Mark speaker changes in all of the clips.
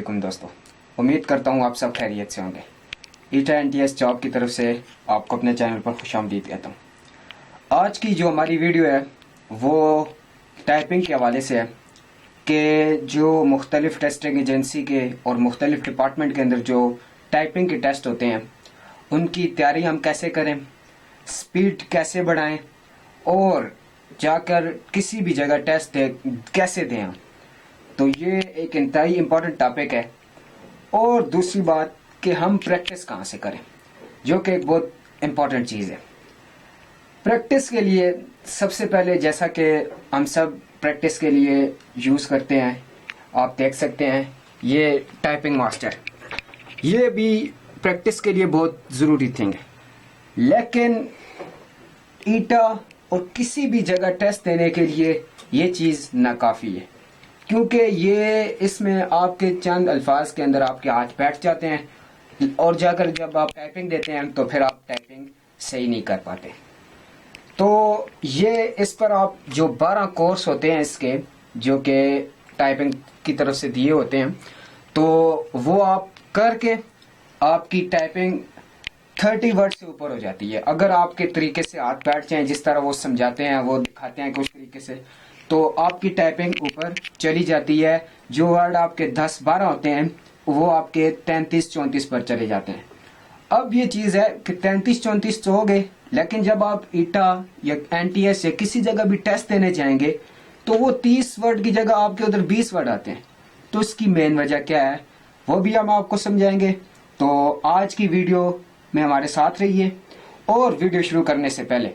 Speaker 1: वालेकुम दोस्तों। उम्मीद करता हूँ आप सब खैरियत से होंगे। ईटा एनटीएस जॉब की तरफ से आपको अपने चैनल पर खुशामदीद कहता हूँ। आज की जो हमारी वीडियो है वो टाइपिंग के हवाले से है कि जो मुख्तलिफ टेस्टिंग एजेंसी के और मुख्तलिफ डिपार्टमेंट के अंदर जो टाइपिंग के टेस्ट होते हैं उनकी तैयारी हम कैसे करें, स्पीड कैसे बढ़ाएं और जाकर किसी भी जगह टेस्ट कैसे दें हम। तो ये एक इंतहाई इम्पोर्टेंट टॉपिक है। और दूसरी बात कि हम प्रैक्टिस कहाँ से करें, जो कि एक बहुत इम्पोर्टेंट चीज़ है। प्रैक्टिस के लिए सबसे पहले जैसा कि हम सब प्रैक्टिस के लिए यूज़ करते हैं, आप देख सकते हैं ये टाइपिंग मास्टर, ये भी प्रैक्टिस के लिए बहुत ज़रूरी थिंग है। लेकिन ईटा और किसी भी जगह टेस्ट देने के लिए ये चीज़ नाकाफ़ी है, क्योंकि ये इसमें आपके चंद अल्फाज के अंदर आपके हाथ बैठ जाते हैं और जाकर जब आप टाइपिंग देते हैं तो फिर आप टाइपिंग सही नहीं कर पाते। तो ये इस पर आप जो 12 कोर्स होते हैं इसके, जो कि टाइपिंग की तरफ से दिए होते हैं, तो वो आप करके आपकी टाइपिंग 30 वर्ड से ऊपर हो जाती है। अगर आपके तरीके से हाथ बैठ जाएं, जिस तरह वो समझाते हैं, वो दिखाते हैं कुछ तरीके से, तो आपकी टाइपिंग ऊपर चली जाती है। जो वर्ड आपके 10-12 होते हैं वो आपके 33-34 पर चले जाते हैं। अब ये चीज़ है कि 33-34 तो हो गए, लेकिन जब आप ईटा या एनटीएस या किसी जगह भी टेस्ट देने जाएंगे तो वो 30 वर्ड की जगह आपके उधर 20 वर्ड आते हैं। तो इसकी मेन वजह क्या है वो भी हम आपको समझाएंगे। तो आज की वीडियो में हमारे साथ रहिए। और वीडियो शुरू करने से पहले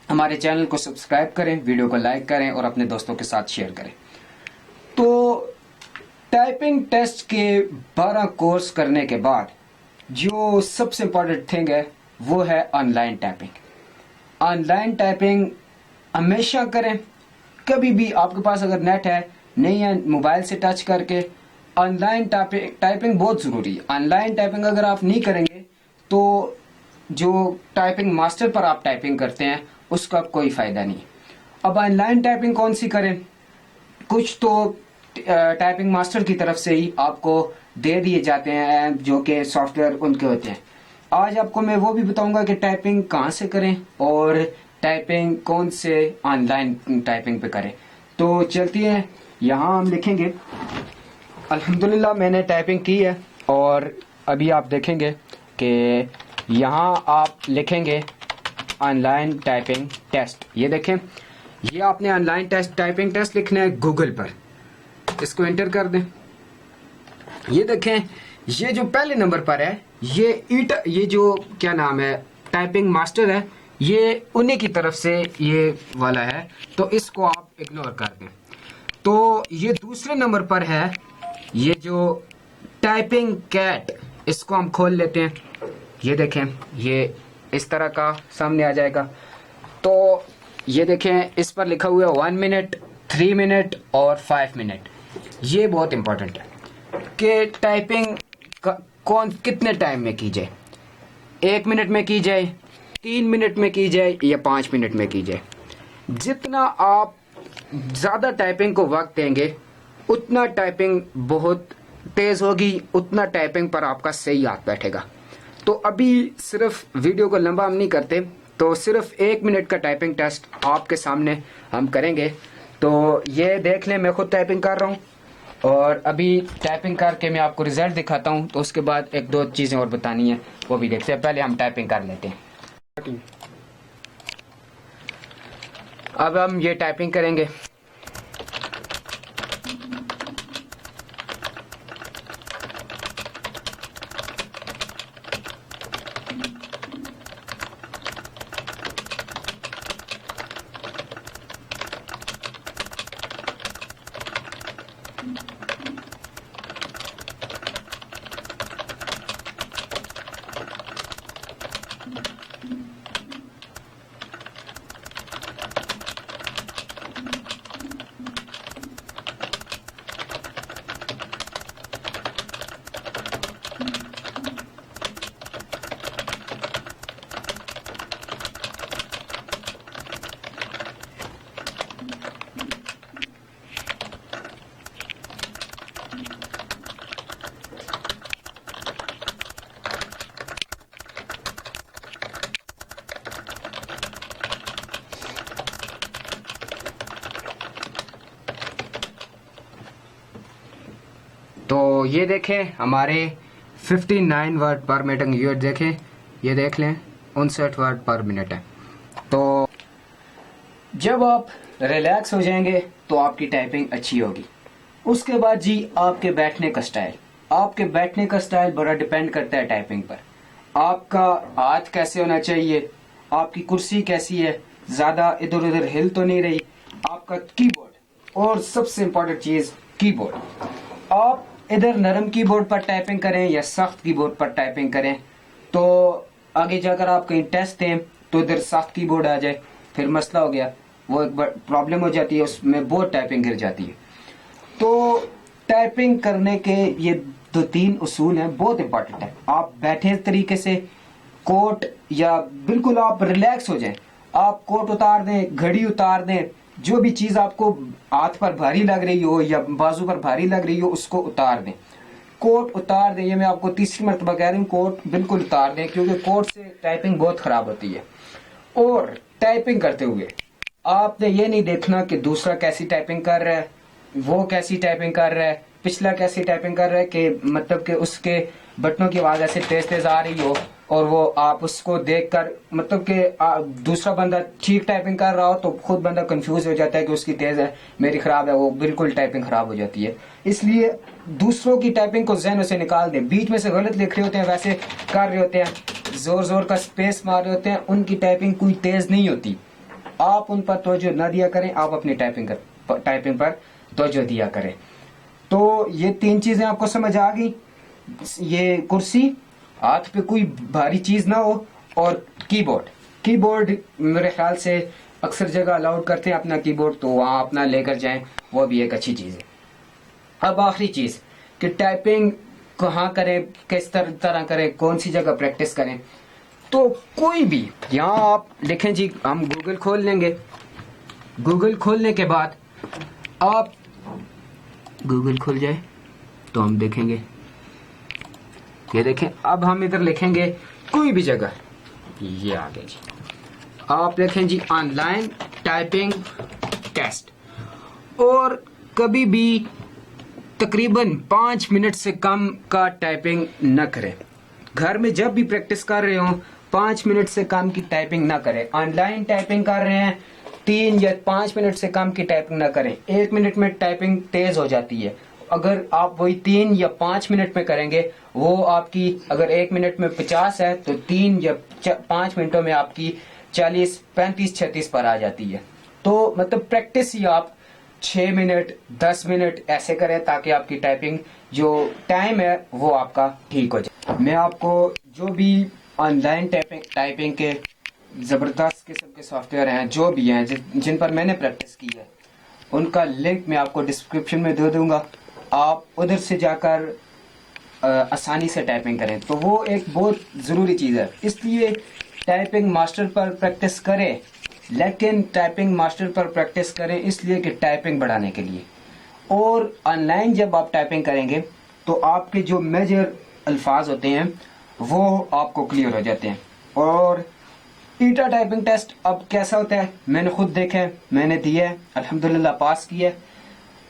Speaker 1: हमारे चैनल को सब्सक्राइब करें, वीडियो को लाइक करें और अपने दोस्तों के साथ शेयर करें। तो टाइपिंग टेस्ट के 12 कोर्स करने के बाद जो सबसे इम्पोर्टेंट थिंग है वो है ऑनलाइन टाइपिंग। ऑनलाइन टाइपिंग हमेशा करें। कभी भी आपके पास अगर नेट है नहीं है, मोबाइल से टच करके ऑनलाइन टाइपिंग बहुत ज़रूरी है। ऑनलाइन टाइपिंग अगर आप नहीं करेंगे तो जो टाइपिंग मास्टर पर आप टाइपिंग करते हैं उसका कोई फ़ायदा नहीं। अब ऑनलाइन टाइपिंग कौन सी करें? कुछ तो टाइपिंग मास्टर की तरफ से ही आपको दे दिए जाते हैं, जो कि सॉफ्टवेयर उनके होते हैं। आज आपको मैं वो भी बताऊंगा कि टाइपिंग कहाँ से करें और टाइपिंग कौन से ऑनलाइन टाइपिंग पे करें। तो चलती है, यहाँ हम लिखेंगे अल्हम्दुलिल्लाह मैंने टाइपिंग की है। और अभी आप देखेंगे कि यहाँ आप लिखेंगे ऑनलाइन टाइपिंग टेस्ट। ये देखें, ये आपने ऑनलाइन टाइपिंग टेस्ट लिखना है गूगल पर, इसको एंटर कर दें। ये देखें, ये जो पहले नंबर पर है ये जो क्या नाम है टाइपिंग मास्टर है, ये उन्हीं की तरफ से ये वाला है, तो इसको आप इग्नोर कर दें। तो ये दूसरे नंबर पर है ये जो टाइपिंग कैट, इसको हम खोल लेते हैं। ये देखें, ये इस तरह का सामने आ जाएगा। तो ये देखें, इस पर लिखा हुआ है 1 मिनट, 3 मिनट और 5 मिनट। ये बहुत इंपॉर्टेंट है कि टाइपिंग कौन कितने टाइम में की जाए, 1 मिनट में की जाए, 3 मिनट में की जाए या 5 मिनट में की जाए। जितना आप ज़्यादा टाइपिंग को वक्त देंगे उतना टाइपिंग बहुत तेज़ होगी, उतना टाइपिंग पर आपका सही हाथ बैठेगा। तो अभी सिर्फ वीडियो को लंबा हम नहीं करते, तो सिर्फ 1 मिनट का टाइपिंग टेस्ट आपके सामने हम करेंगे। तो ये देख लें, मैं खुद टाइपिंग कर रहा हूँ और अभी टाइपिंग करके मैं आपको रिजल्ट दिखाता हूँ। तो उसके बाद 1-2 चीज़ें और बतानी है, वो भी देखते हैं। पहले हम टाइपिंग कर लेते हैं। अब हम ये टाइपिंग करेंगे। तो ये देखें हमारे 59 वर्ड पर मिनट यूनिट देखें, ये देख लें 59 वर्ड पर मिनट है। तो जब आप रिलैक्स हो जाएंगे तो आपकी टाइपिंग अच्छी होगी। उसके बाद जी आपके बैठने का स्टाइल, आपके बैठने का स्टाइल बड़ा डिपेंड करता है टाइपिंग पर। आपका हाथ कैसे होना चाहिए, आपकी कुर्सी कैसी है, ज्यादा इधर उधर हिल तो नहीं रही, आपका कीबोर्ड, और सबसे इम्पोर्टेंट चीज कीबोर्ड। आप इधर नरम कीबोर्ड पर टाइपिंग करें या सख्त कीबोर्ड पर टाइपिंग करें, तो आगे जाकर आप कहीं टेस्ट दें तो इधर सख्त कीबोर्ड आ जाए, फिर मसला हो गया, वो एक प्रॉब्लम हो जाती है, उसमें बहुत टाइपिंग गिर जाती है। तो टाइपिंग करने के ये 2-3 उसूल हैं, बहुत इंपॉर्टेंट है। आप बैठे तरीके से, कोट या बिल्कुल आप रिलैक्स हो जाएं, आप कोट उतार दें, घड़ी उतार दें, जो भी चीज आपको हाथ पर भारी लग रही हो या बाजू पर भारी लग रही हो उसको उतार दें, कोट उतार दें। ये मैं आपको तीसरी मरतबा कह रही हूँ, कोट बिल्कुल उतार दें, क्योंकि कोट से टाइपिंग बहुत खराब होती है। और टाइपिंग करते हुए आपने ये नहीं देखना कि दूसरा कैसी टाइपिंग कर रहा है, वो कैसी टाइपिंग कर रहा है, पिछला कैसी टाइपिंग कर रहा है, कि मतलब कि उसके बटनों की आवाज ऐसे तेज तेज आ रही हो और वो आप उसको देखकर मतलब कि दूसरा बंदा ठीक टाइपिंग कर रहा हो तो खुद बंदा कंफ्यूज हो जाता है कि उसकी तेज है, मेरी खराब है, वो बिल्कुल टाइपिंग खराब हो जाती है। इसलिए दूसरों की टाइपिंग को ज़हन से निकाल दें। बीच में से गलत लिख रहे होते हैं, वैसे कर रहे होते हैं, जोर जोर का स्पेस मार रहे होते हैं, उनकी टाइपिंग कोई तेज नहीं होती। आप उन पर तवज्जो न दिया करें, आप अपनी टाइपिंग पर तवज्जो दिया करें। तो ये 3 चीजें आपको समझ आ गई। ये कुर्सी, हाथ पे कोई भारी चीज ना हो, और कीबोर्ड मेरे ख्याल से अक्सर जगह अलाउड करते हैं अपना कीबोर्ड, तो वहां अपना लेकर जाएं, वो भी एक अच्छी चीज है। अब आखिरी चीज कि टाइपिंग कहाँ करें, किस तरह करें, कौन सी जगह प्रैक्टिस करें। तो कोई भी, यहाँ आप लिखें जी, हम गूगल खोल लेंगे, गूगल खोलने के बाद आप गूगल खुल जाए तो हम देखेंगे, ये देखें, अब हम इधर लिखेंगे कोई भी जगह, ये आ गया जी, आप लिखें जी ऑनलाइन टाइपिंग टेस्ट, और कभी भी तकरीबन 5 मिनट से कम का टाइपिंग न करें। घर में जब भी प्रैक्टिस कर रहे हो 5 मिनट से कम की टाइपिंग ना करें। ऑनलाइन टाइपिंग कर रहे हैं 3 या 5 मिनट से कम की टाइपिंग ना करें। 1 मिनट में टाइपिंग तेज हो जाती है, अगर आप वही 3 या 5 मिनट में करेंगे, वो आपकी अगर 1 मिनट में 50 है तो 3 या 5 मिनटों में आपकी 40, 35, 36 पर आ जाती है। तो मतलब प्रैक्टिस ही आप 6 मिनट 10 मिनट ऐसे करें, ताकि आपकी टाइपिंग जो टाइम है वो आपका ठीक हो जाए। मैं आपको जो भी ऑनलाइन टाइपिंग के जबरदस्त किस्म के सॉफ्टवेयर हैं, जो भी हैं जिन पर मैंने प्रैक्टिस की है, उनका लिंक मैं आपको डिस्क्रिप्शन में दे दूंगा। आप उधर से जाकर आसानी से टाइपिंग करें, तो वो एक बहुत ज़रूरी चीज़ है। इसलिए टाइपिंग मास्टर पर प्रैक्टिस करें, लेकिन टाइपिंग मास्टर पर प्रैक्टिस करें इसलिए कि टाइपिंग बढ़ाने के लिए। और ऑनलाइन जब आप टाइपिंग करेंगे तो आपके जो मेजर अल्फाज होते हैं वो आपको क्लियर हो जाते हैं। और ईटा टाइपिंग टेस्ट अब कैसा होता है मैंने खुद देखा है, मैंने दिया है, अल्हम्दुलिल्लाह पास किया है।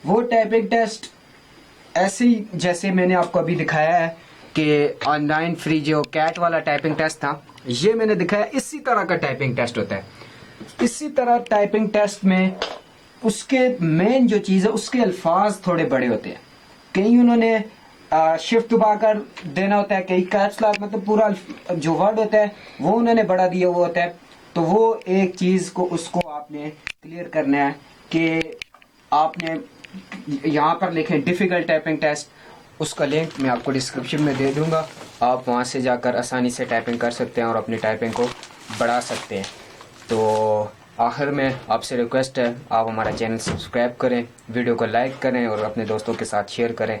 Speaker 1: वो टाइपिंग टेस्ट ऐसे ही जैसे मैंने आपको अभी दिखाया है कि ऑनलाइन फ्री जो कैट वाला टाइपिंग टेस्ट था, ये मैंने दिखाया, इसी तरह का टाइपिंग टेस्ट होता है। इसी तरह टाइपिंग टेस्ट में उसके मेन जो चीज़ है उसके अल्फाज थोड़े बड़े होते हैं। कहीं उन्होंने शिफ्ट दबाकर देना होता है, कहीं कैप्स लॉक, मतलब पूरा जो वर्ड होता है वो उन्होंने बड़ा दिया हुआ होता है। तो वो एक चीज़ को उसको आपने क्लियर करना है कि आपने यहाँ पर लिखें डिफ़िकल्ट टाइपिंग टेस्ट, उसका लिंक मैं आपको डिस्क्रिप्शन में दे दूंगा। आप वहाँ से जाकर आसानी से टाइपिंग कर सकते हैं और अपनी टाइपिंग को बढ़ा सकते हैं। तो आखिर में आपसे रिक्वेस्ट है, आप हमारा चैनल सब्सक्राइब करें, वीडियो को लाइक करें और अपने दोस्तों के साथ शेयर करें।